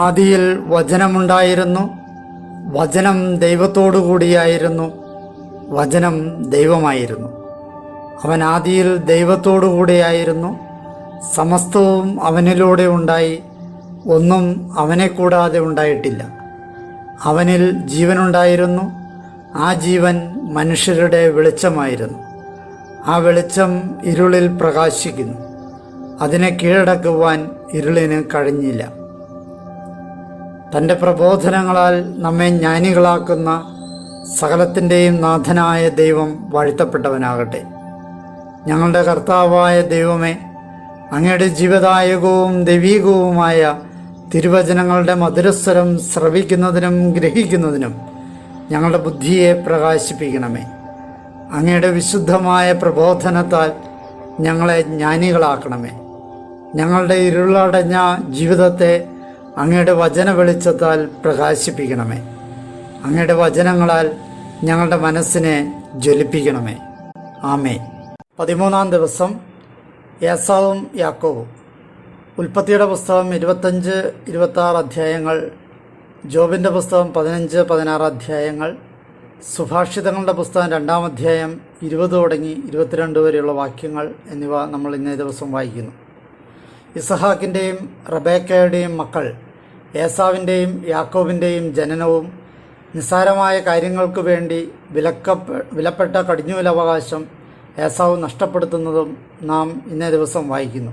ആദിയിൽ വചനമുണ്ടായിരുന്നു, വചനം ദൈവത്തോടു കൂടിയായിരുന്നു, വചനം ദൈവമായിരുന്നു. അവൻ ആദിയിൽ ദൈവത്തോടു കൂടിയായിരുന്നു. സമസ്തവും അവനിലൂടെ ഉണ്ടായി, ഒന്നും അവനെ കൂടാതെ ഉണ്ടായിട്ടില്ല. അവനിൽ ജീവനുണ്ടായിരുന്നു, ആ ജീവൻ മനുഷ്യരുടെ വെളിച്ചമായിരുന്നു. ആ വെളിച്ചം ഇരുളിൽ പ്രകാശിക്കുന്നു, അതിനെ കീഴടക്കുവാൻ ഇരുളിന് കഴിഞ്ഞില്ല. തൻ്റെ പ്രബോധനങ്ങളാൽ നമ്മെ ജ്ഞാനികളാക്കുന്ന സകലത്തിൻ്റെയും നാഥനായ ദൈവം വാഴ്ത്തപ്പെട്ടവനാകട്ടെ. ഞങ്ങളുടെ കർത്താവായ ദൈവമേ, അങ്ങയുടെ ജീവദായകവും ദൈവീകവുമായ തിരുവചനങ്ങളുടെ മധുരസ്വരം ശ്രവിക്കുന്നതിനും ഗ്രഹിക്കുന്നതിനും ഞങ്ങളുടെ ബുദ്ധിയെ പ്രകാശിപ്പിക്കണമേ. അങ്ങയുടെ വിശുദ്ധമായ പ്രബോധനത്താൽ ഞങ്ങളെ ജ്ഞാനികളാക്കണമേ. ഞങ്ങളുടെ ഇരുളടഞ്ഞ ജീവിതത്തെ അങ്ങയുടെ വചന വെളിച്ചത്താൽ പ്രകാശിപ്പിക്കണമേ. അങ്ങയുടെ വചനങ്ങളാൽ ഞങ്ങളുടെ മനസ്സിനെ ജ്വലിപ്പിക്കണമേ. ആമേൻ. 13-ാം ദിവസം ഏസാവും യാക്കോബും. ഉൽപ്പത്തിയുടെ പുസ്തകം 25-26 അധ്യായങ്ങൾ, ജോബിൻ്റെ പുസ്തകം 15-16 അധ്യായങ്ങൾ, സുഭാഷിതങ്ങളുടെ പുസ്തകം 2-ാം അധ്യായം 20 തുടങ്ങി 22 വരെയുള്ള വാക്യങ്ങൾ എന്നിവ നമ്മൾ ഇന്നേ ദിവസം വായിക്കുന്നു. ഇസഹാക്കിൻ്റെയും റബേക്കയുടെയും മക്കൾ ഏസാവിൻ്റെയും യാക്കോബിൻ്റെയും ജനനവും നിസ്സാരമായ കാര്യങ്ങൾക്ക് വേണ്ടി വിലപ്പെട്ട കടിഞ്ഞൂലവകാശം ഏസാവ് നഷ്ടപ്പെടുത്തുന്നതും നാം ഇന്നേ ദിവസം വായിക്കുന്നു.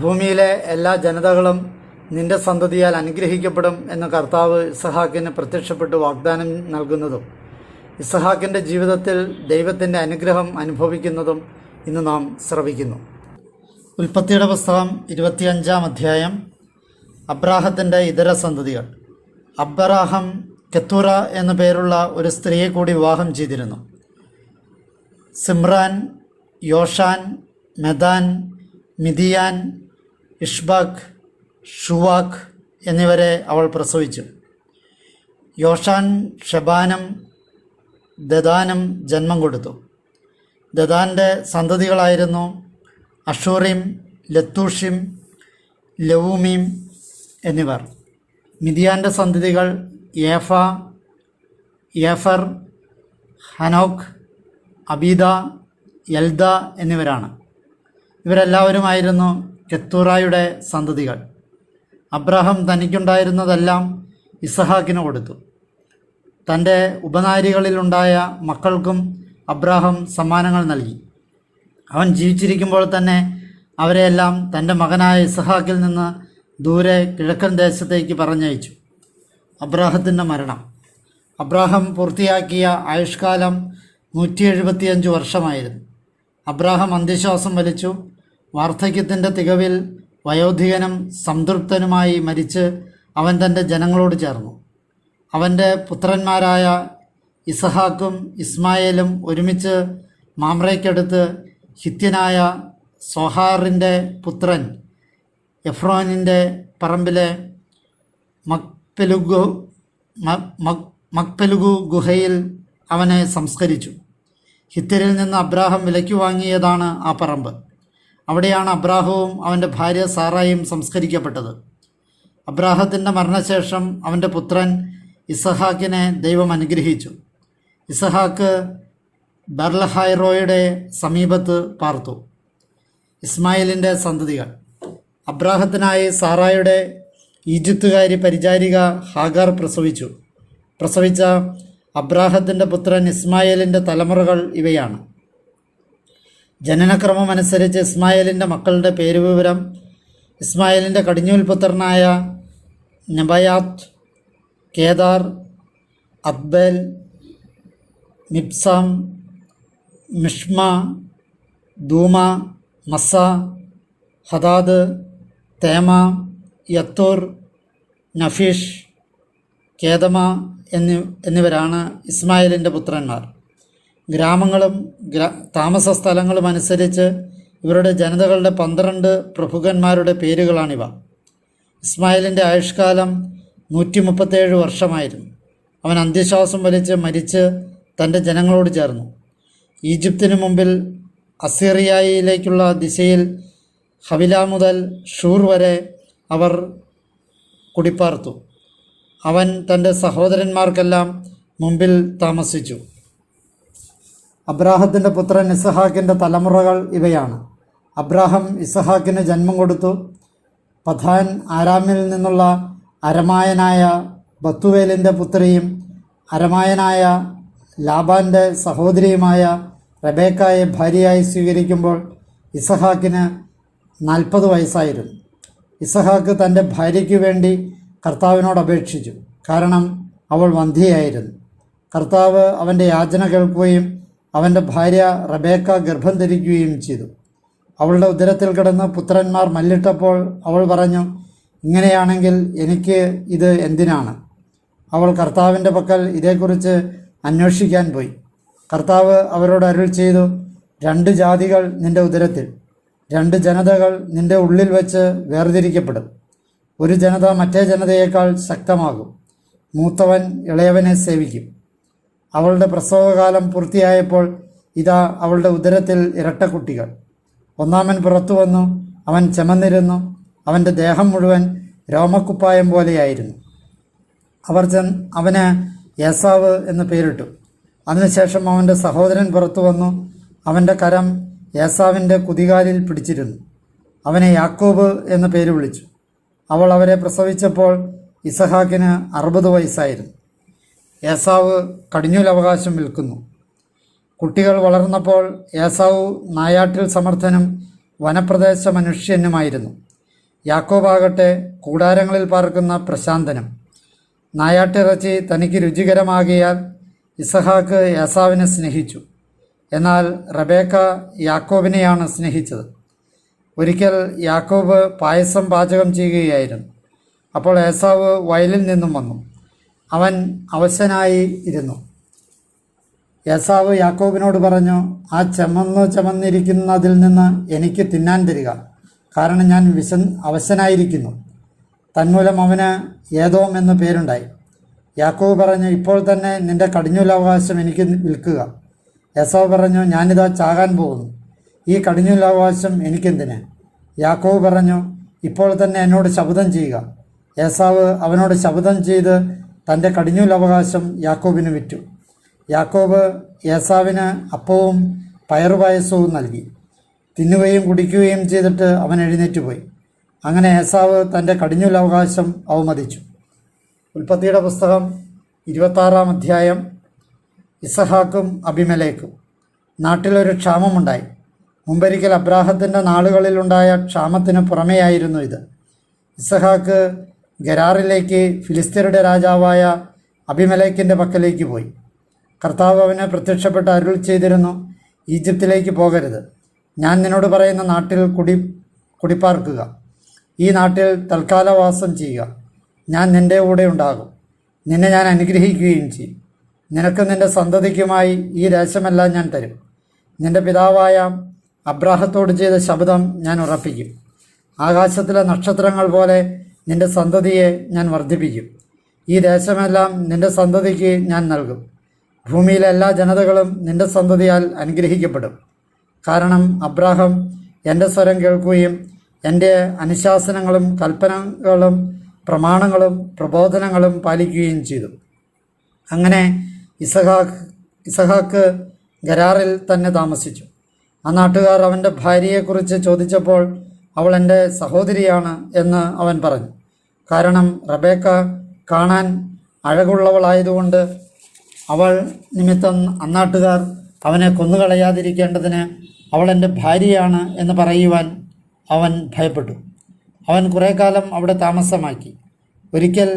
ഭൂമിയിലെ എല്ലാ ജനതകളും നിന്റെ സന്തതിയാൽ അനുഗ്രഹിക്കപ്പെടും എന്ന് കർത്താവ് ഇസഹാക്കിന് പ്രത്യക്ഷപ്പെട്ട് വാഗ്ദാനം നൽകുന്നതും ഇസഹാക്കിൻ്റെ ജീവിതത്തിൽ ദൈവത്തിൻ്റെ അനുഗ്രഹം അനുഭവിക്കുന്നതും ഇന്ന് നാം ശ്രവിക്കുന്നു. ഉൽപ്പത്തിയുടെ പുസ്തകം 25-ാം അധ്യായം. അബ്രാഹത്തിൻ്റെ ഇതര സന്തതികൾ. അബ്രാഹാം കെത്തൂറ എന്നു പേരുള്ള ഒരു സ്ത്രീയെ കൂടി വിവാഹം ചെയ്തിരുന്നു. സിമ്രാൻ, യോഷാൻ, മെദാൻ, മിദിയാൻ, ഇഷ്ബാഖ്, ഷുവാഖ് എന്നിവരെ അവൾ പ്രസവിച്ചു. യോഷാൻ ഷെബാനും ദദാനും ജന്മം കൊടുത്തു. ദദാൻ്റെ സന്തതികളായിരുന്നു അഷൂറിം, ലത്തൂഷിം, ലവൂമീം എന്നിവർ. മിദിയാൻ്റെ സന്തതികൾ ഏഫ, ഏഫർ, ഹനോക്ക്, അബീദ, എൽദ എന്നിവരാണ്. ഇവരെല്ലാവരുമായിരുന്നു കെത്തൂറായുടെ സന്തതികൾ. അബ്രാഹാം തനിക്കുണ്ടായിരുന്നതെല്ലാം ഇസഹാക്കിന് കൊടുത്തു. തൻ്റെ ഉപനാരികളിലുണ്ടായ മക്കൾക്കും അബ്രാഹാം സമ്മാനങ്ങൾ നൽകി. അവൻ ജീവിച്ചിരിക്കുമ്പോൾ തന്നെ അവരെയെല്ലാം തൻ്റെ മകനായ ഇസഹാക്കിൽ നിന്ന് ദൂരെ കിഴക്കൻ ദേശത്തേക്ക് പറഞ്ഞയച്ചു. അബ്രാഹത്തിൻ്റെ മരണം. അബ്രാഹാം പൂർത്തിയാക്കിയ ആയുഷ്കാലം 175 വർഷമായിരുന്നു. അബ്രാഹാം അന്ത്യശ്വാസം വലിച്ചു. വാർദ്ധക്യത്തിൻ്റെ തികവിൽ വയോധികനും സംതൃപ്തനുമായി മരിച്ച് അവൻ തൻ്റെ ജനങ്ങളോട് ചേർന്നു. അവൻ്റെ പുത്രന്മാരായ ഇസഹാക്കും ഇസ്മായേലും ഒരുമിച്ച് മാമ്രയ്ക്കടുത്ത് ഹിത്യനായ സോഹാറിൻ്റെ പുത്രൻ എഫ്രോനിൻ്റെ പറമ്പിലെ മക്പെലുഗു ഗുഹയിൽ അവനെ സംസ്കരിച്ചു. ഹിത്യരിൽ നിന്ന് അബ്രാഹാം വിലയ്ക്ക് വാങ്ങിയതാണ് ആ പറമ്പ്. അവിടെയാണ് അബ്രാഹവും അവൻ്റെ ഭാര്യ സാറായും സംസ്കരിക്കപ്പെട്ടത്. അബ്രാഹത്തിൻ്റെ മരണശേഷം അവൻ്റെ പുത്രൻ ഇസഹാക്കിനെ ദൈവം അനുഗ്രഹിച്ചു. ഇസഹാക്ക് ബെർലഹായ്റോയുടെ സമീപത്ത് പാർത്തു. ഇസ്മായിലിൻ്റെ സന്തതികൾ. അബ്രാഹത്തിനായി സാറായുടെ ഈജിപ്തുകാരി പരിചാരിക ഹാഗാർ പ്രസവിച്ച അബ്രാഹത്തിൻ്റെ പുത്രൻ ഇസ്മായേലിൻ്റെ തലമുറകൾ ഇവയാണ്. ജനനക്രമം അനുസരിച്ച് ഇസ്മായേലിൻ്റെ മക്കളുടെ പേരുവിവരം: ഇസ്മായേലിൻ്റെ കടിഞ്ഞൂൽ പുത്രനായ നെബയാത്ത്, കേദാർ, അദ്ബേൽ, മിബ്സാം, മിഷ്മ, ദൂമ, മസ്സ, ഹദാദ്, തേമ, യത്തൂർ, നഫീഷ്, കേദമ എന്നിവരാണ് ഇസ്മായേലിൻ്റെ പുത്രന്മാർ. ഗ്രാമങ്ങളും താമസ സ്ഥലങ്ങളും അനുസരിച്ച് ഇവരുടെ ജനതകളുടെ 12 പ്രഭുക്കന്മാരുടെ പേരുകളാണിവ. ഇസ്മായേലിൻ്റെ ആയുഷ്കാലം 137 വർഷമായിരുന്നു. അവൻ അന്ത്യശ്വാസം വലിച്ച് മരിച്ച് തൻ്റെ ജനങ്ങളോട് ചേർന്നു. ഈജിപ്തിനു മുമ്പിൽ അസീറിയയിലേക്കുള്ള ദിശയിൽ ഹവില മുതൽ ഷൂർ വരെ അവർ കുടിപ്പാർത്തു. അവൻ തൻ്റെ സഹോദരന്മാർക്കെല്ലാം മുമ്പിൽ താമസിച്ചു. അബ്രാഹത്തിൻ്റെ പുത്രൻ ഇസഹാക്കിൻ്റെ തലമുറകൾ ഇവയാണ്. അബ്രാഹം ഇസഹാക്കിന് ജന്മം കൊടുത്തു. പഥാൻ ആരാമിൽ നിന്നുള്ള അരമായനായ ബത്തുവേലിൻ്റെ പുത്രിയും അരമായനായ ലാബാൻ്റെ സഹോദരിയുമായ റബേക്കായെ ഭാര്യയായി സ്വീകരിക്കുമ്പോൾ ഇസഹാക്കിന് 40 വയസ്സായിരുന്നു. ഇസഹാക്ക് തൻ്റെ ഭാര്യയ്ക്ക് വേണ്ടി കർത്താവിനോട് അപേക്ഷിച്ചു. കാരണം അവൾ വന്ധ്യയായിരുന്നു. കർത്താവ് അവൻ്റെ യാചന കേൾക്കുകയും അവൻ്റെ ഭാര്യ റബേക്ക ഗർഭം ധരിക്കുകയും ചെയ്തു. അവളുടെ ഉദരത്തിൽ കിടന്ന് പുത്രന്മാർ മല്ലിട്ടപ്പോൾ അവൾ പറഞ്ഞു, ഇങ്ങനെയാണെങ്കിൽ എനിക്ക് ഇത് എന്തിനാണ്? അവൾ കർത്താവിൻ്റെ പക്കൽ ഇതേക്കുറിച്ച് അന്വേഷിക്കാൻ പോയി. കർത്താവ് അവരോട് അരുൾ ചെയ്തു, 2 ജാതികൾ നിൻ്റെ ഉദരത്തിൽ, 2 ജനതകൾ നിൻ്റെ ഉള്ളിൽ വെച്ച് വേർതിരിക്കപ്പെടും. ഒരു ജനത മറ്റേ ജനതയേക്കാൾ ശക്തമാകും. മൂത്തവൻ ഇളയവനെ സേവിക്കും. അവളുടെ പ്രസവകാലം പൂർത്തിയായപ്പോൾ ഇതാ അവളുടെ ഉദരത്തിൽ ഇരട്ടക്കുട്ടികൾ. ഒന്നാമൻ പുറത്തു വന്നു. അവൻ ചെമന്നിരുന്നു. അവൻ്റെ ദേഹം മുഴുവൻ രോമക്കുപ്പായം പോലെയായിരുന്നു. അവന് ഏസാവ് എന്ന് പേരിട്ടു. അതിനുശേഷം അവൻ്റെ സഹോദരൻ പുറത്തു വന്നു. അവൻ്റെ കരം ഏസാവിൻ്റെ കുതികാലിൽ പിടിച്ചിരുന്നു. അവനെ യാക്കോബ് എന്ന് പേര് വിളിച്ചു. അവൾ അവരെ പ്രസവിച്ചപ്പോൾ ഇസഹാക്കിന് 60 വയസ്സായിരുന്നു. ഏസാവ് കടിഞ്ഞൂലവകാശം വിൽക്കുന്നു. കുട്ടികൾ വളർന്നപ്പോൾ ഏസാവ് നായാട്ടിൽ സമർത്ഥനും വനപ്രദേശ മനുഷ്യനുമായിരുന്നു. യാക്കോബാകട്ടെ കൂടാരങ്ങളിൽ പാർക്കുന്ന പ്രശാന്തനും. നായാട്ടിറച്ചി തനിക്ക് രുചികരമാകിയാൽ ഇസഹാക്ക് ഏസാവിനെ സ്നേഹിച്ചു. എന്നാൽ റബേക്ക യാക്കോബിനെയാണ് സ്നേഹിച്ചത്. ഒരിക്കൽ യാക്കോബ് പായസം പാചകം ചെയ്യുകയായിരുന്നു. അപ്പോൾ ഏസാവ് വയലിൽ നിന്നും വന്നു. അവൻ അവശനായി ഇരുന്നു. ഏസാവ് യാക്കോബിനോട് പറഞ്ഞു, ആ ചമന്നിരിക്കുന്നതിൽ നിന്ന് എനിക്ക് തിന്നാൻ തരിക, കാരണം ഞാൻ അവശനായിരിക്കുന്നു. തന്മൂലം അവന് ഏദോം എന്ന് പേരുണ്ടായി. യാക്കോബ് പറഞ്ഞു, ഇപ്പോൾ തന്നെ നിന്റെ കടിഞ്ഞൂലവകാശം എനിക്ക് വിൽക്കുക. ഏസാവ് പറഞ്ഞു, ഞാനിതാ ചാകാൻ പോകുന്നു, ഈ കടിഞ്ഞൂലവകാശം എനിക്കെന്തിന്? യാക്കോബ് പറഞ്ഞു, ഇപ്പോൾ തന്നെ എന്നോട് ശപഥം ചെയ്യുക. ഏസാവ് അവനോട് ശപഥം ചെയ്ത് തൻ്റെ കടിഞ്ഞൂലവകാശം യാക്കോബിന് വിറ്റു. യാക്കോബ് ഏസാവിന് അപ്പവും പയറുപായസവും നൽകി. തിന്നുകയും കുടിക്കുകയും ചെയ്തിട്ട് അവൻ എഴുന്നേറ്റുപോയി. അങ്ങനെ ഏസാവ് തൻ്റെ കടിഞ്ഞൂലവകാശം അവമതിച്ചു. ഉൽപ്പത്തിയുടെ പുസ്തകം 26-ാം അധ്യായം. ഇസഹാക്കും അബിമേലെക്കും. നാട്ടിലൊരു ക്ഷാമമുണ്ടായി. മുമ്പൊരിക്കൽ അബ്രാഹത്തിൻ്റെ നാളുകളിലുണ്ടായ ക്ഷാമത്തിന് പുറമെയായിരുന്നു ഇത്. ഇസഹാക്ക് ഗരാറിലേക്ക് ഫിലിസ്ത്യരുടെ രാജാവായ അബിമേലെക്കിൻ്റെ പക്കലേക്ക് പോയി. കർത്താവ് അവന് പ്രത്യക്ഷപ്പെട്ട് അരുൾ ചെയ്തിരുന്നു, ഈജിപ്തിലേക്ക് പോകരുത്. ഞാൻ നിന്നോട് പറയുന്ന നാട്ടിൽ കുടിപ്പാർക്കുക. ഈ നാട്ടിൽ തൽക്കാലവാസം ചെയ്യുക. ഞാൻ നിൻ്റെ കൂടെ ഉണ്ടാകും. നിന്നെ ഞാൻ അനുഗ്രഹിക്കുകയും ചെയ്യും. നിനക്ക് നിൻ്റെ സന്തതിക്കുമായി ഈ ദേശമെല്ലാം ഞാൻ തരും. നിൻ്റെ പിതാവായ അബ്രാഹത്തോട് ചെയ്ത ശപഥം ഞാൻ ഉറപ്പിക്കും. ആകാശത്തിലെ നക്ഷത്രങ്ങൾ പോലെ നിൻ്റെ സന്തതിയെ ഞാൻ വർദ്ധിപ്പിക്കും. ഈ ദേശമെല്ലാം നിൻ്റെ സന്തതിക്ക് ഞാൻ നൽകും. ഭൂമിയിലെ എല്ലാ ജനതകളും നിൻ്റെ സന്തതിയാൽ അനുഗ്രഹിക്കപ്പെടും. കാരണം അബ്രാഹം എൻ്റെ സ്വരം കേൾക്കുകയും എൻ്റെ അനുശാസനങ്ങളും കൽപ്പനകളും പ്രമാണങ്ങളും പ്രബോധനങ്ങളും പാലിക്കുകയും ചെയ്തു. അങ്ങനെ ഇസഹാക്ക് ഗരാറിൽ തന്നെ താമസിച്ചു. ആ നാട്ടുകാർ അവൻ്റെ ഭാര്യയെക്കുറിച്ച് ചോദിച്ചപ്പോൾ അവൾ എൻ്റെ സഹോദരിയാണ് എന്ന് അവൻ പറഞ്ഞു. കാരണം റബേക്ക കാണാൻ അഴകുള്ളവളായതുകൊണ്ട് അവൾ നിമിത്തം അന്നാട്ടുകാർ അവനെ കൊന്നുകളയാതിരിക്കേണ്ടതിന് അവൾ എൻ്റെ ഭാര്യയാണ് എന്ന് പറയുവാൻ അവൻ ഭയപ്പെട്ടു. അവൻ കുറേ കാലം അവിടെ താമസമാക്കി. ഒരിക്കൽ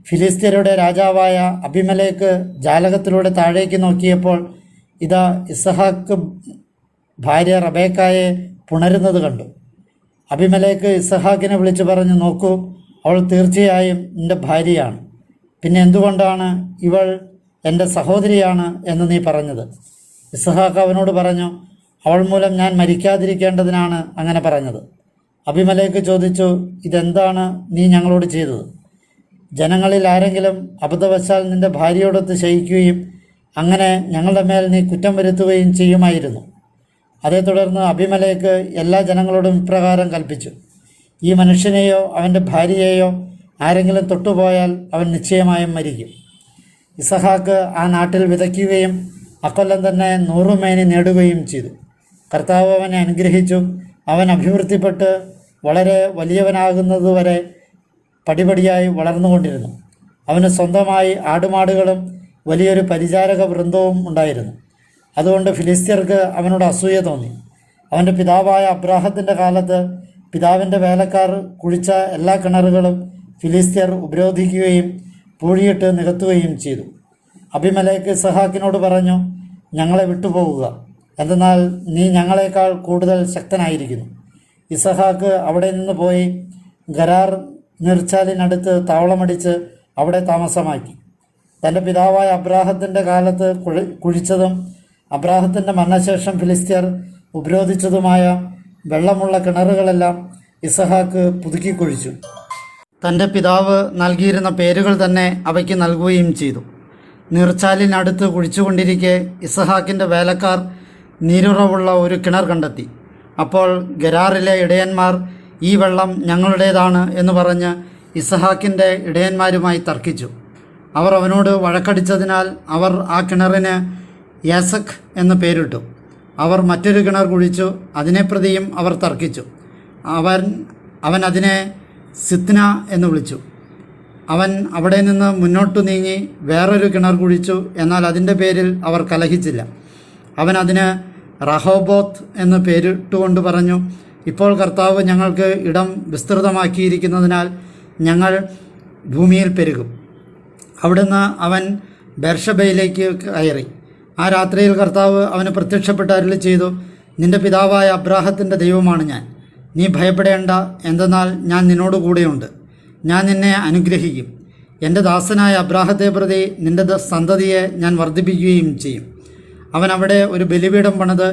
ഫിലിസ്ത്യരുടെ രാജാവായ അബിമേലെക്ക് ജാലകത്തിലൂടെ താഴേക്ക് നോക്കിയപ്പോൾ ഇതാ ഇസഹാക്ക് ഭാര്യ റബേക്കായെ പുണരുന്നത് കണ്ടു. അബിമേലെക്ക് ഇസഹാക്കിനെ വിളിച്ചു പറഞ്ഞു, നോക്കൂ, അവൾ തീർച്ചയായും നിൻ്റെ ഭാര്യയാണ്. പിന്നെ എന്തുകൊണ്ടാണ് ഇവൾ എൻ്റെ സഹോദരിയാണ് എന്ന് നീ പറഞ്ഞത്? ഇസഹാക്ക് അവനോട് പറഞ്ഞു, അവൾ മൂലം ഞാൻ മരിക്കാതിരിക്കേണ്ടതിനാണ് അങ്ങനെ പറഞ്ഞത്. അബിമേലെക്ക് ചോദിച്ചു, ഇതെന്താണ് നീ ഞങ്ങളോട് ചെയ്തത്? ജനങ്ങളിൽ ആരെങ്കിലും അബദ്ധവശാൽ നിൻ്റെ ഭാര്യയോടൊത്ത് ശയിക്കുകയും അങ്ങനെ ഞങ്ങളുടെ മേൽ നീ കുറ്റം വരുത്തുകയും ചെയ്യുമായിരുന്നു. അതേ തുടർന്ന് അബിമേലെക്ക് എല്ലാ ജനങ്ങളോടും ഇപ്രകാരം കൽപ്പിച്ചു, ഈ മനുഷ്യനെയോ അവൻ്റെ ഭാര്യയെയോ ആരെങ്കിലും തൊട്ടുപോയാൽ അവൻ നിശ്ചയമായും മരിക്കും. ഇസഹാക്ക് ആ നാട്ടിൽ വിതയ്ക്കുകയും അക്കൊല്ലം തന്നെ 100 മേനി നേടുകയും ചെയ്തു. കർത്താവ് അവനെ അനുഗ്രഹിച്ചു. അവൻ അഭിവൃദ്ധിപ്പെട്ട് വളരെ വലിയവനാകുന്നതുവരെ പടിപടിയായി വളർന്നുകൊണ്ടിരുന്നു. അവന് സ്വന്തമായി ആടുമാടുകളും വലിയൊരു പരിചാരക വൃന്ദവും ഉണ്ടായിരുന്നു. അതുകൊണ്ട് ഫിലിസ്ത്യർക്ക് അവനോട് അസൂയ തോന്നി. അവൻ്റെ പിതാവായ അബ്രാഹത്തിൻ്റെ കാലത്ത് പിതാവിൻ്റെ വേലക്കാർ കുഴിച്ച എല്ലാ കിണറുകളും ഫിലിസ്ത്യർ ഉപരോധിക്കുകയും പൂഴിയിട്ട് നികത്തുകയും ചെയ്തു. അബിമേലെക്ക് ഇസഹാക്കിനോട് പറഞ്ഞു, ഞങ്ങളെ വിട്ടുപോകുക, എന്തെന്നാൽ നീ ഞങ്ങളെക്കാൾ കൂടുതൽ ശക്തനായിരിക്കുന്നു. ഇസഹാക്ക് അവിടെ നിന്ന് പോയി ഗരാർ നീർച്ചാലിനടുത്ത് താവളമടിച്ച് അവിടെ താമസമാക്കി. തൻ്റെ പിതാവായ അബ്രാഹത്തിൻ്റെ കാലത്ത് കുഴിച്ചതും അബ്രാഹത്തിൻ്റെ മരണശേഷം ഫിലിസ്ത്യർ ഉപരോധിച്ചതുമായ വെള്ളമുള്ള കിണറുകളെല്ലാം ഇസഹാക്ക് പുതുക്കി കുഴിച്ചു. തൻ്റെ പിതാവ് നൽകിയിരുന്ന പേരുകൾ തന്നെ അവയ്ക്ക് നൽകുകയും ചെയ്തു. നീർച്ചാലിനടുത്ത് കുഴിച്ചുകൊണ്ടിരിക്കെ ഇസഹാക്കിൻ്റെ വേലക്കാർ നീരുറവുള്ള ഒരു കിണർ കണ്ടെത്തി. അപ്പോൾ ഗരാറിലെ ഇടയന്മാർ ഈ വെള്ളം ഞങ്ങളുടേതാണ് എന്ന് പറഞ്ഞ് ഇസഹാക്കിൻ്റെ ഇടയന്മാരുമായി തർക്കിച്ചു. അവർ അവനോട് വഴക്കടിച്ചതിനാൽ അവർ ആ കിണറിന് യാസക് എന്ന് പേരിട്ടു. അവർ മറ്റൊരു കിണർ കുഴിച്ചു. അതിനെ പ്രതിയും അവർ തർക്കിച്ചു. അവൻ അതിനെ സിത്ന എന്ന് വിളിച്ചു. അവൻ അവിടെ നിന്ന് മുന്നോട്ടു നീങ്ങി വേറൊരു കിണർ കുഴിച്ചു. എന്നാൽ അതിൻ്റെ പേരിൽ അവർ കലഹിച്ചില്ല. അവൻ അതിന് റഹോബോത്ത് എന്ന് പേരിട്ടുകൊണ്ട് പറഞ്ഞു, ഇപ്പോൾ കർത്താവ് ഞങ്ങൾക്ക് ഇടം വിസ്തൃതമാക്കിയിരിക്കുന്നതിനാൽ ഞങ്ങൾ ഭൂമിയിൽ പെരുകും. അവിടുന്ന് അവൻ ബേർഷബയിലേക്ക് കയറി. ആ രാത്രിയിൽ കർത്താവ് അവന് പ്രത്യക്ഷപ്പെട്ട് അരുളി ചെയ്തു, നിന്റെ പിതാവായ അബ്രാഹത്തിൻ്റെ ദൈവമാണ് ഞാൻ. നീ ഭയപ്പെടേണ്ട, എന്തെന്നാൽ ഞാൻ നിന്നോട് കൂടെയുണ്ട്. ഞാൻ നിന്നെ അനുഗ്രഹിക്കും. എൻ്റെ ദാസനായ അബ്രാഹത്തെ പ്രതി നിന്റെ സന്തതിയെ ഞാൻ വർദ്ധിപ്പിക്കുകയും ചെയ്യും. അവൻ അവിടെ ഒരു ബലിപീഠം പണിത്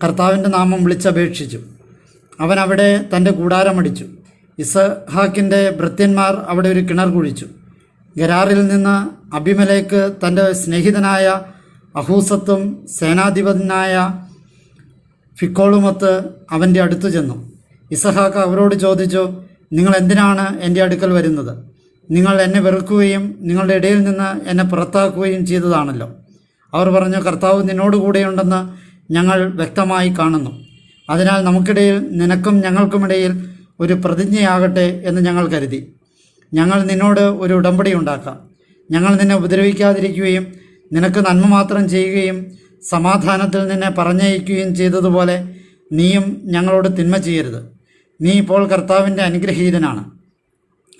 കർത്താവിൻ്റെ നാമം വിളിച്ചപേക്ഷിച്ചു. അവൻ അവിടെ തൻ്റെ കൂടാരമടിച്ചു. ഇസഹാക്കിൻ്റെ ഭൃത്യന്മാർ അവിടെ ഒരു കിണർ കുഴിച്ചു. ഗരാറിൽ നിന്ന് അബിമേലെക്ക് തൻ്റെ സ്നേഹിതനായ അഹൂസത്തും സേനാധിപനായ ഫിക്കോളുമൊത്ത് അവൻ്റെ അടുത്തു ചെന്നു. ഇസഹാക്ക് അവരോട് ചോദിച്ചു, നിങ്ങൾ എന്തിനാണ് എൻ്റെ അടുക്കൽ വരുന്നത്? നിങ്ങൾ എന്നെ വെറുക്കുകയും നിങ്ങളുടെ ഇടയിൽ നിന്ന് എന്നെ പുറത്താക്കുകയും ചെയ്തതാണല്ലോ. അവർ പറഞ്ഞു, കർത്താവ് നിന്നോട് കൂടെയുണ്ടെന്ന് ഞങ്ങൾ വ്യക്തമായി കാണുന്നു. അതിനാൽ നമുക്കിടയിൽ നിനക്കും ഞങ്ങൾക്കുമിടയിൽ ഒരു പ്രതിജ്ഞയാകട്ടെ എന്ന് ഞങ്ങൾ കരുതി. ഞങ്ങൾ നിന്നോട് ഒരു ഉടമ്പടി ഉണ്ടാക്കാം. ഞങ്ങൾ നിന്നെ ഉപദ്രവിക്കാതിരിക്കുകയും നിനക്ക് നന്മ മാത്രം ചെയ്യുകയും സമാധാനത്തിൽ നിന്നെ പറഞ്ഞയക്കുകയും ചെയ്തതുപോലെ നീയും ഞങ്ങളോട് തിന്മ ചെയ്യരുത്. നീ ഇപ്പോൾ കർത്താവിൻ്റെ അനുഗ്രഹീതനാണ്.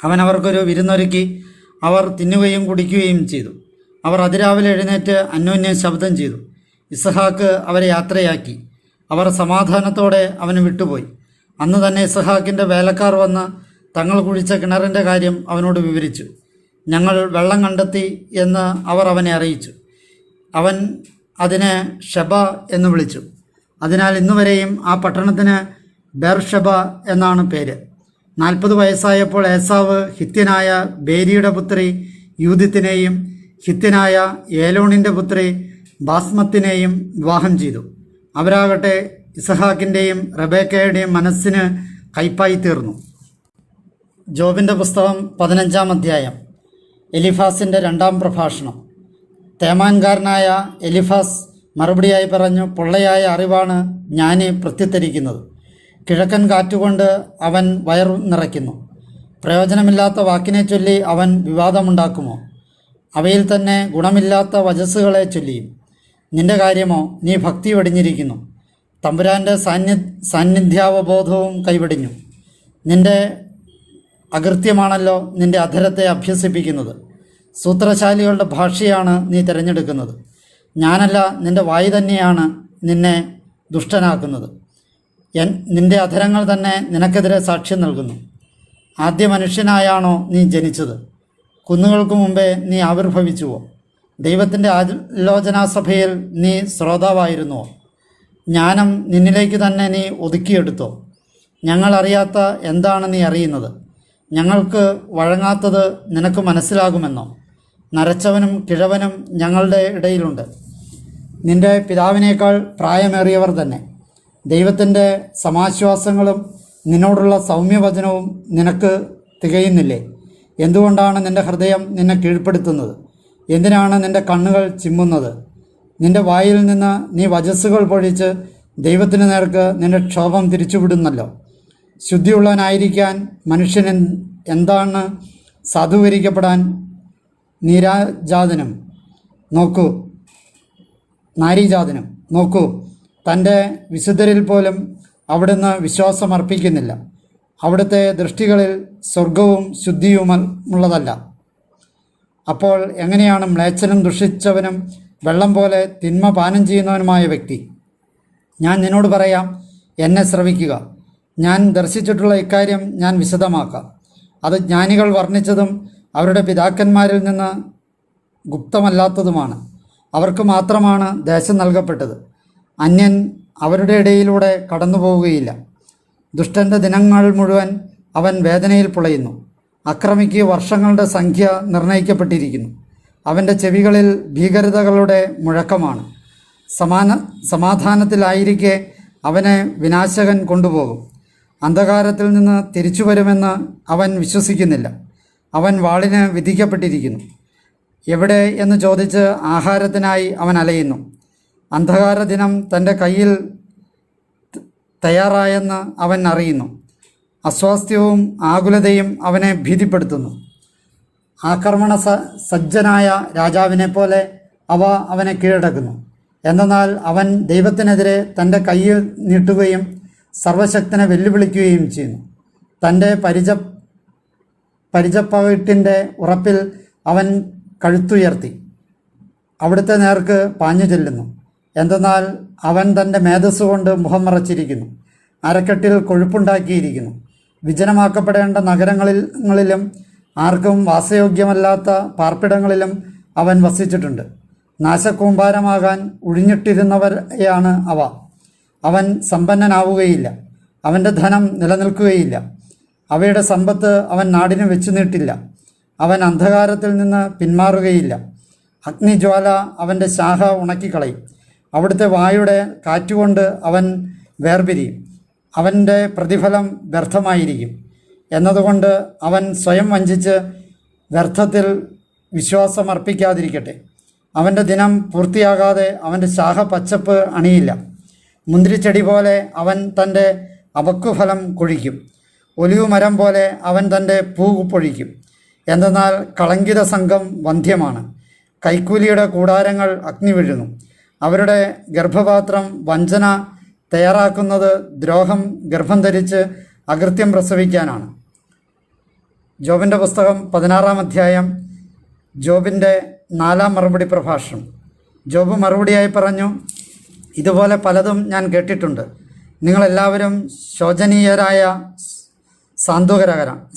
അവൻ അവർക്കൊരു വിരുന്നൊരുക്കി. അവർ തിന്നുകയും കുടിക്കുകയും ചെയ്തു. അവർ അതിരാവിലെ എഴുന്നേറ്റ് അന്യോന്യം ശബ്ദം ചെയ്തു. ഇസഹാക്ക് അവരെ യാത്രയാക്കി. അവർ സമാധാനത്തോടെ അവന് വിട്ടുപോയി. അന്ന് തന്നെ ഇസഹാക്കിൻ്റെ വേലക്കാർ വന്ന് തങ്ങൾ കുഴിച്ച കിണറിൻ്റെ കാര്യം അവനോട് വിവരിച്ചു. ഞങ്ങൾ വെള്ളം കണ്ടെത്തി എന്ന് അവർ അവനെ അറിയിച്ചു. അവൻ അതിനെ ഷെബ എന്ന് വിളിച്ചു. അതിനാൽ ഇന്നുവരെയും ആ പട്ടണത്തിന് ബേർഷെബ എന്നാണ് പേര്. 40 വയസ്സായപ്പോൾ ഏസാവ് ഹിത്യനായ ബേരിയുടെ പുത്രി യൂദിത്തിനെയും ഹിത്യനായ ഏലോണിൻ്റെ പുത്രി ബാസ്മത്തിനെയും വിവാഹം ചെയ്തു. അവരാകട്ടെ ഇസഹാക്കിൻ്റെയും റബേക്കയുടെയും മനസ്സിന് കയ്പായി തീർന്നു. ജോബിൻ്റെ പുസ്തകം 15-ാം അധ്യായം. എലിഫാസിൻ്റെ 2-ാം പ്രഭാഷണം. തേമാൻകാരനായ എലിഫാസ് മറുപടിയായി പറഞ്ഞു, പൊള്ളയായ അറിവാണ് ജ്ഞാനി പ്രത്യുത്തരിക്കുന്നത്. കിഴക്കൻ കാറ്റുകൊണ്ട് അവൻ വയർ നിറയ്ക്കുന്നു. പ്രയോജനമില്ലാത്ത വാക്കിനെ ചൊല്ലി അവൻ വിവാദമുണ്ടാക്കുമോ? അവയിൽ തന്നെ ഗുണമില്ലാത്ത വചസ്സുകളെ ചൊല്ലിയും. നിന്റെ കാര്യമോ, നീ ഭക്തി വെടിഞ്ഞിരിക്കുന്നു. തമ്പുരാൻ്റെ സാന്നിധ്യാവബോധവും കൈവെടിഞ്ഞു. നിന്റെ അകൃത്യമാണല്ലോ നിന്റെ അധരത്തെ അഭ്യസിപ്പിക്കുന്നത്. സൂത്രശാലികളുടെ ഭാഷയാണ് നീ തിരഞ്ഞെടുക്കുന്നത്. ഞാനല്ല, നിന്റെ വായു തന്നെയാണ് നിന്നെ ദുഷ്ടനാക്കുന്നത്. നിന്റെ അധരങ്ങൾ തന്നെ നിനക്കെതിരെ സാക്ഷ്യം നൽകുന്നു. ആദ്യ മനുഷ്യനായാണോ നീ ജനിച്ചത്? കുന്നുകൾക്ക് മുമ്പേ നീ ആവിർഭവിച്ചുവോ? ദൈവത്തിൻ്റെ ആലോചനാസഭയിൽ നീ ശ്രോതാവായിരുന്നുവോ? ജ്ഞാനം നിന്നിലേക്ക് തന്നെ നീ ഒതുക്കിയെടുത്തോ? ഞങ്ങളറിയാത്ത എന്താണ് നീ അറിയുന്നത്? ഞങ്ങൾക്ക് വഴങ്ങാത്തത് നിനക്ക് മനസ്സിലാകുമെന്നോ? നരച്ചവനും കിഴവനും ഞങ്ങളുടെ ഇടയിലുണ്ട്. നിന്റെ പിതാവിനേക്കാൾ പ്രായമേറിയവർ തന്നെ. ദൈവത്തിൻ്റെ സമാശ്വാസങ്ങളും നിന്നോടുള്ള സൗമ്യവചനവും നിനക്ക് തികയുന്നില്ലേ? എന്തുകൊണ്ടാണ് നിൻ്റെ ഹൃദയം നിന്നെ കീഴ്പ്പെടുത്തുന്നത്? എന്തിനാണ് നിൻ്റെ കണ്ണുകൾ ചിമ്മുന്നത്? നിൻ്റെ വായിൽ നിന്ന് നീ വചസ്സുകൾ പൊഴിച്ച് ദൈവത്തിന് നേർക്ക് നിൻ്റെ ക്ഷോഭം തിരിച്ചുവിടുന്നല്ലോ. ശുദ്ധിയുള്ളവനായിരിക്കാൻ മനുഷ്യൻ എന്താണ് സാധൂകരിക്കപ്പെടാൻ നീരാജാതനും നോക്കൂ, തൻ്റെ വിശുദ്ധരിൽ പോലും അവിടുന്ന് വിശ്വാസമർപ്പിക്കുന്നില്ല. അവിടുത്തെ ദൃഷ്ടികളിൽ സ്വർഗവും ശുദ്ധിയുമുള്ളതല്ല. അപ്പോൾ എങ്ങനെയാണ് മ്ലേച്ഛനും ദുഷിച്ചവനും വെള്ളം പോലെ തിന്മ പാനം ചെയ്യുന്നവനുമായ വ്യക്തി? ഞാൻ നിന്നോട് പറയാം, എന്നെ ശ്രവിക്കുക. ഞാൻ ദർശിച്ചിട്ടുള്ള ഇക്കാര്യം ഞാൻ വിശദമാക്കാം. അത് ജ്ഞാനികൾ വർണ്ണിച്ചതും അവരുടെ പിതാക്കന്മാരിൽ നിന്ന് ഗുപ്തമല്ലാത്തതുമാണ്. അവർക്ക് മാത്രമാണ് ദേശം നൽകപ്പെട്ടത്. അന്യൻ അവരുടെ ഇടയിലൂടെ കടന്നു പോവുകയില്ല. ദുഷ്ടൻ്റെ ദിനങ്ങൾ മുഴുവൻ അവൻ വേദനയിൽ പുളയുന്നു. അക്രമിക്ക് വർഷങ്ങളുടെ സംഖ്യ നിർണയിക്കപ്പെട്ടിരിക്കുന്നു. അവൻ്റെ ചെവികളിൽ ഭീകരതകളുടെ മുഴക്കമാണ്. സമാധാനത്തിലായിരിക്കെ അവനെ വിനാശകൻ കൊണ്ടുപോകും. അന്ധകാരത്തിൽ നിന്ന് തിരിച്ചു വരുമെന്ന് അവൻ വിശ്വസിക്കുന്നില്ല. അവൻ വാളിന് വിധിക്കപ്പെട്ടിരിക്കുന്നു. എവിടെ എന്ന് ചോദിച്ച് ആഹാരത്തിനായി അവൻ അലയുന്നു. അന്ധകാര ദിനം തൻ്റെ കയ്യിൽ തയ്യാറായെന്ന് അവൻ അറിയുന്നു. അസ്വാസ്ഥ്യവും ആകുലതയും അവനെ ഭീതിപ്പെടുത്തുന്നു. ആക്രമണ സജ്ജനായ രാജാവിനെ പോലെ അവ അവനെ കീഴടക്കുന്നു. എന്തെന്നാൽ അവൻ ദൈവത്തിനെതിരെ തൻ്റെ കൈ നീട്ടുകയും സർവശക്തനെ വെല്ലുവിളിക്കുകയും ചെയ്യുന്നു. തൻ്റെ പരിചപ്പകിട്ടിൻ്റെ ഉറപ്പിൽ അവൻ കഴുത്തുയർത്തി അവിടുത്തെ നേർക്ക് പാഞ്ഞു ചെല്ലുന്നു. എന്തെന്നാൽ അവൻ തൻ്റെ മേധസ്സുകൊണ്ട് മുഖം മറച്ചിരിക്കുന്നു. അരക്കെട്ടിൽ കൊഴുപ്പുണ്ടാക്കിയിരിക്കുന്നു. വിജനമാക്കപ്പെടേണ്ട നഗരങ്ങളിലും ആർക്കും വാസയോഗ്യമല്ലാത്ത പാർപ്പിടങ്ങളിലും അവൻ വസിച്ചിട്ടുണ്ട്. നാശകൂമ്പാരമാകാൻ ഒഴിഞ്ഞിട്ടിരുന്നവരെയാണ് അവ. അവൻ സമ്പന്നനാവുകയില്ല. അവൻ്റെ ധനം നിലനിൽക്കുകയില്ല. അവയുടെ സമ്പത്ത് അവൻ നാടിന് വെച്ചു നീട്ടില്ല. അവൻ അന്ധകാരത്തിൽ നിന്ന് പിന്മാറുകയില്ല. അഗ്നിജ്വാല അവൻ്റെ ശാഖ ഉണക്കിക്കളയും. അവിടുത്തെ വായുടെ കാറ്റുകൊണ്ട് അവൻ വേർപിരിയും. അവൻ്റെ പ്രതിഫലം വ്യർത്ഥമായിരിക്കും എന്നതുകൊണ്ട് അവൻ സ്വയം വഞ്ചിച്ച് വ്യർത്ഥത്തിൽ വിശ്വാസമർപ്പിക്കാതിരിക്കട്ടെ. അവൻ്റെ ദിനം പൂർത്തിയാകാതെ അവൻ്റെ ശാഖ പച്ചപ്പ് അണിയില്ല. മുന്തിരിച്ചെടി പോലെ അവൻ തൻ്റെ അവക്കുഫലം കൊഴിക്കും. ഒലിവു മരം പോലെ അവൻ തൻ്റെ പൂ പൊഴിക്കും. എന്തെന്നാൽ കളങ്കിത സംഘം വന്ധ്യമാണ്. കൈക്കൂലിയുടെ കൂടാരങ്ങൾ അഗ്നി വീഴുന്നു. അവരുടെ ഗർഭപാത്രം വഞ്ചന തയ്യാറാക്കുന്നത് ദ്രോഹം ഗർഭം ധരിച്ച് അകൃത്യം പ്രസവിക്കാനാണ്. ജോബിൻ്റെ പുസ്തകം 16-ാം അധ്യായം. ജോബിൻ്റെ 4-ാം മറുപടി പ്രഭാഷണം. ജോബ് മറുപടിയായി പറഞ്ഞു, ഇതുപോലെ പലതും ഞാൻ കേട്ടിട്ടുണ്ട്. നിങ്ങളെല്ലാവരും ശോചനീയരായ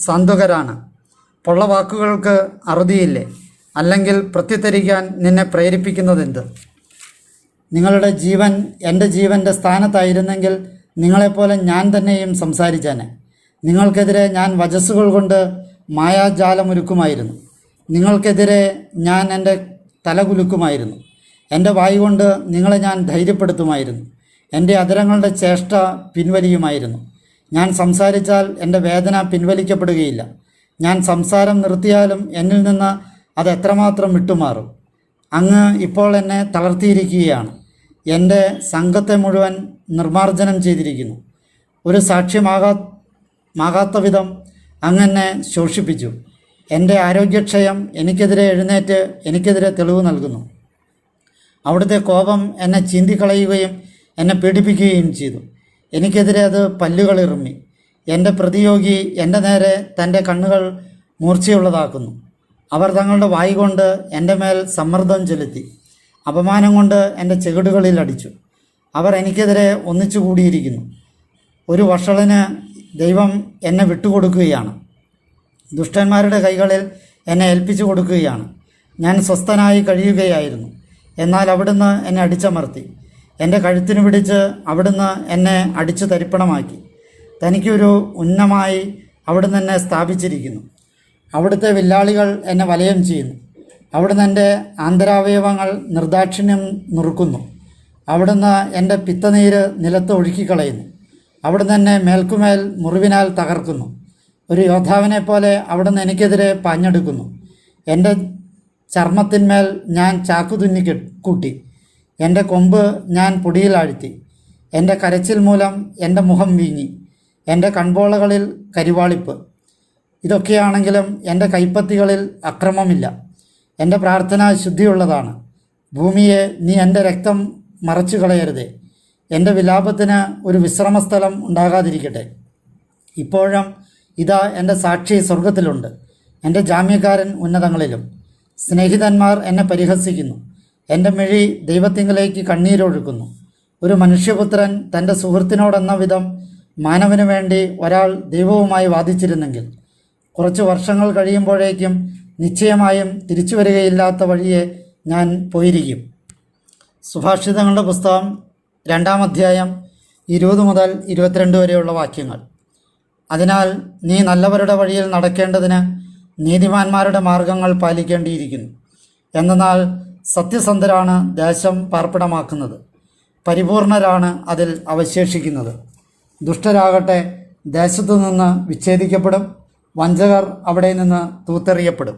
സാന്ത്വകരാണ്. പൊള്ള വാക്കുകൾക്ക് അറുതിയില്ലേ? അല്ലെങ്കിൽ പ്രത്യുത്തരിക്കാൻ നിന്നെ പ്രേരിപ്പിക്കുന്നതെന്ത്? നിങ്ങളുടെ ജീവൻ എൻ്റെ ജീവൻ്റെ സ്ഥാനത്തായിരുന്നെങ്കിൽ നിങ്ങളെപ്പോലെ ഞാൻ തന്നെയും സംസാരിച്ചേനെ. നിങ്ങൾക്കെതിരെ ഞാൻ വചസ്സുകൾ കൊണ്ട് മായാജാലമൊരുക്കുമായിരുന്നു. നിങ്ങൾക്കെതിരെ ഞാൻ എൻ്റെ തല കുലുക്കുമായിരുന്നു. എൻ്റെ വായു കൊണ്ട് നിങ്ങളെ ഞാൻ ധൈര്യപ്പെടുത്തുമായിരുന്നു. എൻ്റെ അധരങ്ങളുടെ ചേഷ്ട പിൻവലിയുമായിരുന്നു. ഞാൻ സംസാരിച്ചാൽ എൻ്റെ വേദന പിൻവലിക്കപ്പെടുകയില്ല. ഞാൻ സംസാരം നിർത്തിയാലും എന്നിൽ നിന്ന് അത് എത്രമാത്രം വിട്ടുമാറും. അങ്ങ് ഇപ്പോൾ എന്നെ തളർത്തിയിരിക്കുകയാണ്. എൻ്റെ സംഘത്തെ മുഴുവൻ നിർമ്മാർജ്ജനം ചെയ്തിരിക്കുന്നു. ഒരു സാക്ഷ്യമാകാത്ത വിധം അങ്ങെന്നെ ശോഷിപ്പിച്ചു. എൻ്റെ ആരോഗ്യക്ഷയം എനിക്കെതിരെ എഴുന്നേറ്റ് എനിക്കെതിരെ തെളിവ് നൽകുന്നു. അവിടുത്തെ കോപം എന്നെ ചീന്തിക്കളയുകയും എന്നെ പീഡിപ്പിക്കുകയും ചെയ്തു. എനിക്കെതിരെ അത് പല്ലുകളിറുമ്മി. എൻ്റെ പ്രതിയോഗി എൻ്റെ നേരെ തൻ്റെ കണ്ണുകൾ മൂർച്ചയുള്ളതാക്കുന്നു. അവർ തങ്ങളുടെ വായ് കൊണ്ട് എൻ്റെ മേൽ സമ്മർദ്ദം ചെലുത്തി. അപമാനം കൊണ്ട് എൻ്റെ ചെകിടുകളിൽ അടിച്ചു. അവർ എനിക്കെതിരെ ഒന്നിച്ചു കൂടിയിരിക്കുന്നു. ഒരു വഷളന് ദൈവം എന്നെ വിട്ടുകൊടുക്കുകയാണ്. ദുഷ്ടന്മാരുടെ കൈകളിൽ എന്നെ ഏൽപ്പിച്ചു കൊടുക്കുകയാണ്. ഞാൻ സ്വസ്ഥനായി കഴിയുകയായിരുന്നു, എന്നാൽ അവിടുന്ന് എന്നെ അടിച്ചമർത്തി. എൻ്റെ കഴുത്തിന് പിടിച്ച് അവിടുന്ന് എന്നെ അടിച്ചു തരിപ്പണമാക്കി. തനിക്കൊരു ഉന്നമായി അവിടുന്ന് എന്നെ സ്ഥാപിച്ചിരിക്കുന്നു. അവിടുത്തെ വില്ലാളികൾ എന്നെ വലയം ചെയ്യുന്നു. അവിടുന്ന് എൻ്റെ ആന്തരാവയവങ്ങൾ നിർദാക്ഷിണ്യം നുറുക്കുന്നു. അവിടുന്ന് എൻ്റെ പിത്തനീര് നിലത്ത് ഒഴുക്കിക്കളയുന്നു. അവിടുന്ന് എന്നെ മേൽക്കുമേൽ മുറിവിനാൽ തകർക്കുന്നു. ഒരു യോദ്ധാവിനെ പോലെ അവിടുന്ന് എനിക്കെതിരെ പാഞ്ഞെടുക്കുന്നു. എൻ്റെ ചർമ്മത്തിന്മേൽ ഞാൻ ചാക്കുതുന്നി കൂട്ടി. എൻ്റെ കൊമ്പ് ഞാൻ പൊടിയിൽ ആഴ്ത്തി. എൻ്റെ കരച്ചിൽ മൂലം എൻ്റെ മുഖം വീങ്ങി. എൻ്റെ കൺപോളകളിൽ കരിവാളിപ്പ്. ഇതൊക്കെയാണെങ്കിലും എൻ്റെ കൈപ്പത്തികളിൽ അക്രമമില്ല. എൻ്റെ പ്രാർത്ഥന ശുദ്ധിയുള്ളതാണ്. ഭൂമിയെ നീ എൻ്റെ രക്തം മറച്ചു കളയരുതേ. എൻ്റെ വിലാപത്തിന് ഒരു വിശ്രമസ്ഥലം ഉണ്ടാകാതിരിക്കട്ടെ. ഇപ്പോഴും ഇതാ എൻ്റെ സാക്ഷി സ്വർഗത്തിലുണ്ട്, എൻ്റെ ജാമ്യക്കാരൻ ഉന്നതങ്ങളിലും. സ്നേഹിതന്മാർ എന്നെ പരിഹസിക്കുന്നു. എൻ്റെ മിഴി ദൈവത്തിങ്കലേക്ക് കണ്ണീരൊഴുക്കുന്നു. ഒരു മനുഷ്യപുത്രൻ തൻ്റെ സുഹൃത്തിനോടെന്ന വിധം മാനവന് വേണ്ടി ഒരാൾ ദൈവവുമായി വാദിച്ചിരുന്നെങ്കിൽ, കുറച്ച് വർഷങ്ങൾ കഴിയുമ്പോഴേക്കും നിശ്ചയമായും തിരിച്ചു വരികയില്ലാത്ത വഴിയെ ഞാൻ പോയിരിക്കും. സുഭാഷിതങ്ങളുടെ പുസ്തകം 2-ാം അധ്യായം 20 മുതൽ 22 വരെയുള്ള വാക്യങ്ങൾ. അതിനാൽ നീ നല്ലവരുടെ വഴിയിൽ നടക്കേണ്ടതിന് നീതിമാന്മാരുടെ മാർഗങ്ങൾ പാലിക്കേണ്ടിയിരിക്കുന്നു. എന്നാൽ സത്യസന്ധരാണ് ദേശം പാർപ്പിടമാക്കുന്നത്, പരിപൂർണരാണ് അതിൽ അവശേഷിക്കുന്നത്. ദുഷ്ടരാകട്ടെ ദേശത്തു നിന്ന് വിച്ഛേദിക്കപ്പെടും, വഞ്ചകർ അവിടെ നിന്ന് തൂത്തെറിയപ്പെടും.